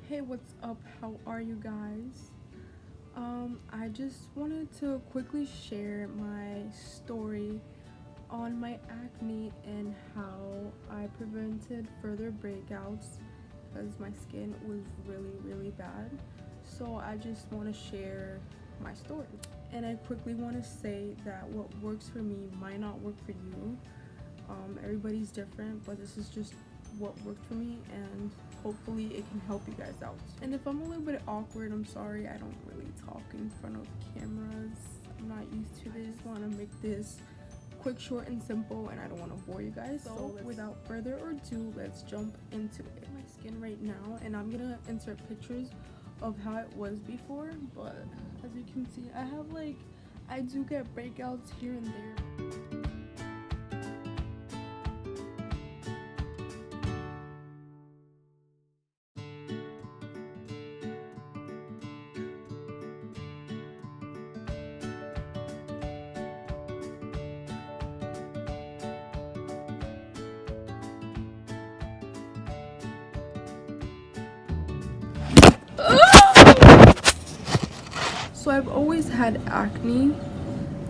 Hey, what's up? How are you guys? I just wanted to quickly share my story on my acne and how I prevented further breakouts because my skin was really bad. So I just want to share my story. And I quickly want to say that what works for me might not work for you. Everybody's different, but this is just what worked for me, and hopefully it can help you guys out. And if I'm a little bit awkward, I'm sorry. I don't really talk in front of cameras. I'm not used to this. I want to make this quick, short, and simple, and I don't want to bore you guys. So without further ado, let's jump into it. My skin right now, and I'm gonna insert pictures of how it was before, but as you can see, I do get breakouts here and there. So I've always had acne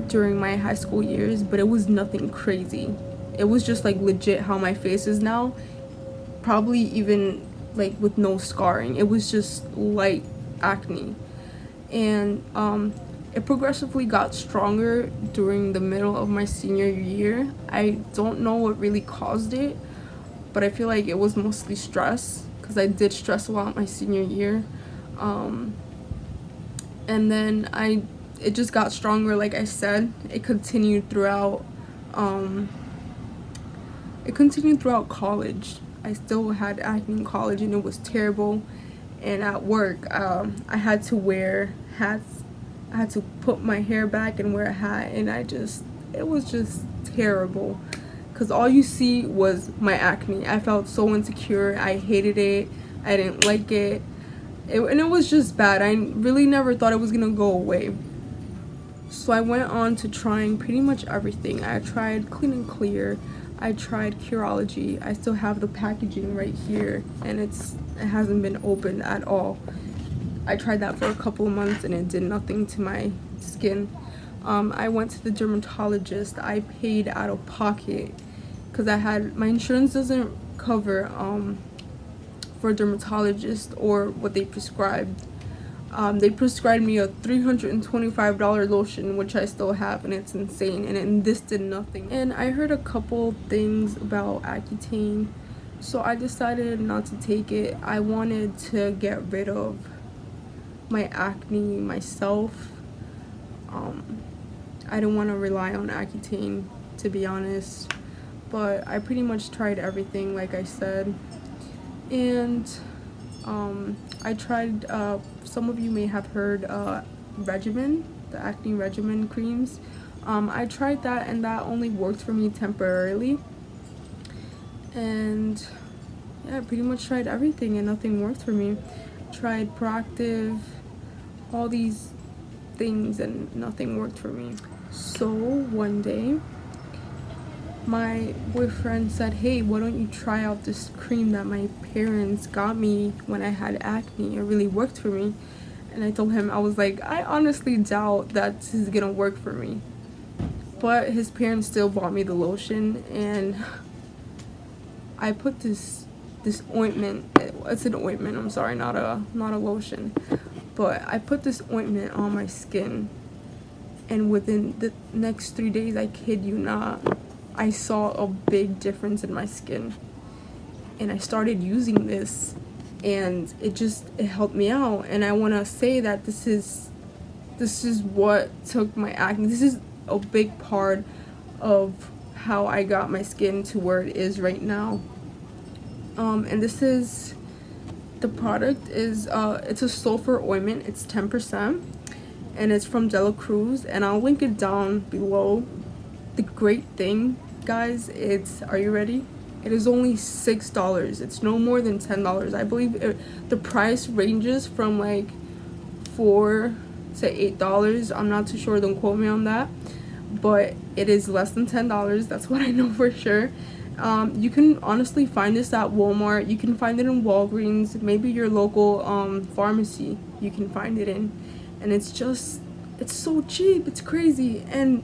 during my high school years, but it was nothing crazy. It was just like legit how my face is now, probably even like with no scarring. It was just light acne. And it progressively got stronger during the middle of my senior year. I don't know what really caused it, but I feel like it was mostly stress because I did stress a lot my senior year. And then it just got stronger. Like I said, it continued throughout college. I still had acne in college, and it was terrible. And at work, I had to wear hats. I had to put my hair back and wear a hat, and it was just terrible because all you see was my acne. I felt so insecure. I hated it. I didn't like it. And it was just bad. I really never thought it was gonna go away. So I went on to trying pretty much everything. I tried Clean and Clear. I tried Curology. I still have the packaging right here, and it hasn't been opened at all. I tried that for a couple of months, and it did nothing to my skin. I went to the dermatologist. I paid out of pocket because my insurance doesn't cover for a dermatologist or what they prescribed. They prescribed me a $325 lotion, which I still have, and it's insane, and this did nothing. And I heard a couple things about Accutane, so I decided not to take it. I wanted to get rid of my acne myself. I didn't want to rely on Accutane, to be honest, but I pretty much tried everything, like I said. And I tried, some of you may have heard regimen, the acne regimen creams. I tried that, and that only worked for me temporarily. And yeah, I pretty much tried everything, and nothing worked for me. Tried Proactive, all these things, and nothing worked for me. So one day, my boyfriend said, hey, why don't you try out this cream that my parents got me when I had acne? It really worked for me. And I told him, I was like, I honestly doubt that this is gonna work for me. But his parents still bought me the lotion, and I put this ointment. It's an ointment, I'm sorry, not a lotion. But I put this ointment on my skin, and within the next 3 days, I kid you not, I saw a big difference in my skin. And I started using this, and it helped me out. And I want to say that this is what took my acne. This is a big part of how I got my skin to where it is right now. And the product is it's a sulfur ointment. It's 10%, and it's from Dela Cruz, and I'll link it down below. The great thing, guys, are you ready? It is only $6. It's no more than $10. I believe the price ranges from like $4 to $8. I'm not too sure, don't quote me on that, but it is less than $10. That's what I know for sure. You can honestly find this at Walmart. You can find it in Walgreens, maybe your local pharmacy you can find it in. And it's so cheap, it's crazy. And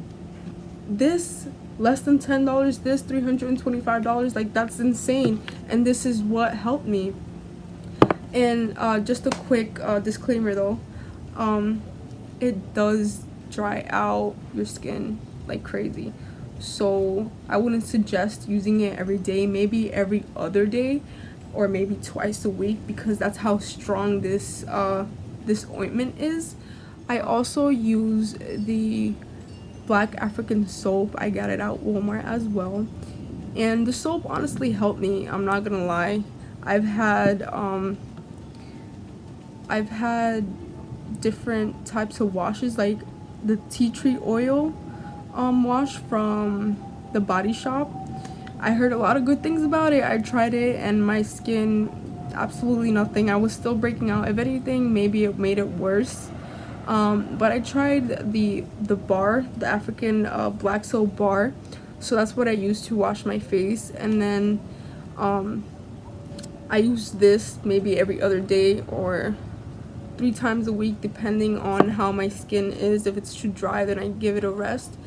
this, less than $10, this $325, like, that's insane. And this is what helped me. And just a quick disclaimer though, it does dry out your skin like crazy, so I wouldn't suggest using it every day, maybe every other day or maybe twice a week, because that's how strong this ointment is. I also use the Black African soap. I got it at Walmart as well, and the soap honestly helped me, I'm not gonna lie. I've had different types of washes, like the tea tree oil wash from the Body Shop. I heard a lot of good things about it. I tried it and my skin, absolutely nothing. I was still breaking out. If anything, maybe it made it worse. But I tried the bar, the African black soap bar, so that's what I used to wash my face. And then I use this maybe every other day or 3 times a week, depending on how my skin is. If it's too dry, then I give it a rest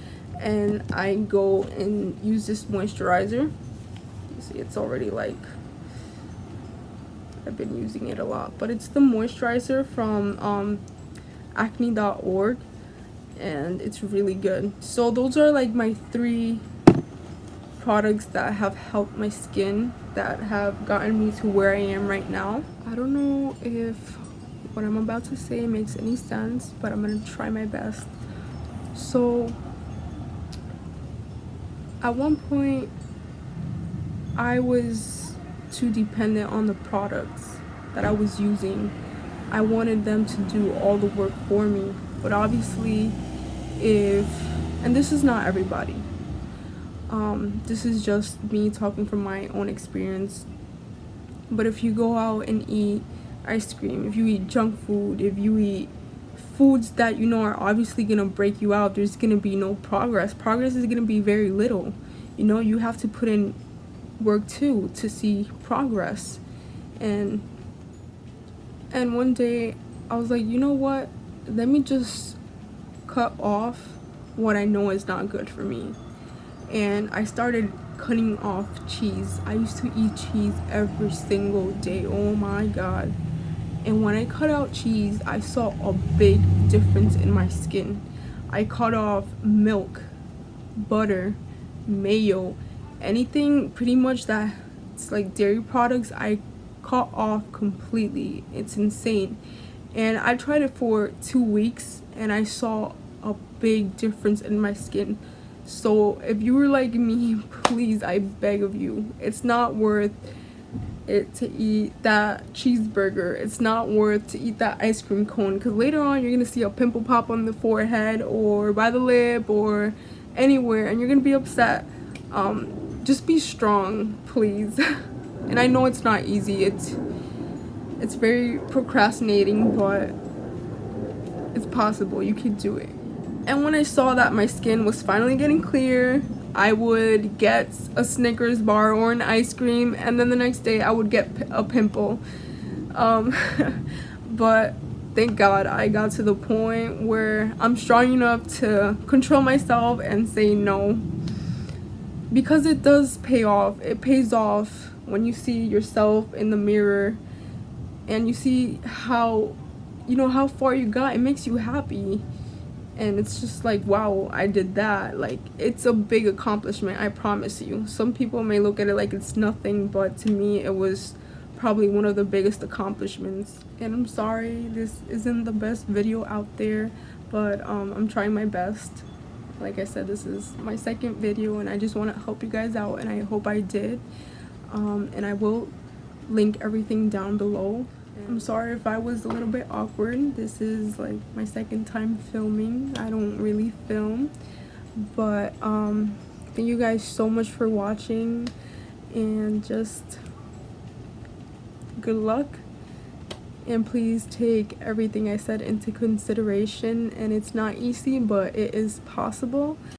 and I go and use this moisturizer. You see, it's already like, I've been using it a lot, but it's the moisturizer from acne.org, and it's really good. So those are like my 3 products that have helped my skin, that have gotten me to where I am right now. I don't know if what I'm about to say makes any sense, but I'm gonna try my best. So at one point I was too dependent on the products that I was using. I wanted them to do all the work for me, but obviously and this is not everybody, this is just me talking from my own experience, but if you go out and eat ice cream, if you eat junk food, if you eat foods that you know are obviously gonna break you out, there's gonna be no progress. Progress is gonna be very little. You know, you have to put in work too to see progress. And one day I was like, you know what, let me just cut off what I know is not good for me. And I started cutting off cheese. I used to eat cheese every single day, oh my god. And when I cut out cheese, I saw a big difference in my skin. I cut off milk, butter, mayo, anything pretty much that it's like dairy products, I cut off completely. It's insane. And I tried it for 2 weeks and I saw a big difference in my skin. So if you were like me, please, I beg of you, it's not worth it to eat that cheeseburger. It's not worth to eat that ice cream cone, because later on you're gonna see a pimple pop on the forehead or by the lip or anywhere and you're gonna be upset. Just be strong, please. And I know it's not easy, it's very procrastinating, but it's possible. You can do it. And when I saw that my skin was finally getting clear, I would get a Snickers bar or an ice cream, and then the next day I would get a pimple. But thank God I got to the point where I'm strong enough to control myself and say no, because it does pay off. It pays off when you see yourself in the mirror and you see how, you know, how far you got. It makes you happy. And it's just like, wow, I did that. Like, it's a big accomplishment, I promise you. Some people may look at it like it's nothing, but to me it was probably one of the biggest accomplishments. And I'm sorry this isn't the best video out there, but I'm trying my best. Like I said, this is my 2nd video and I just want to help you guys out, and I hope I did. And I will link everything down below. I'm sorry if I was a little bit awkward. This is like my 2nd time filming. I don't really film, but thank you guys so much for watching, and just good luck, and please take everything I said into consideration. And it's not easy, but it is possible.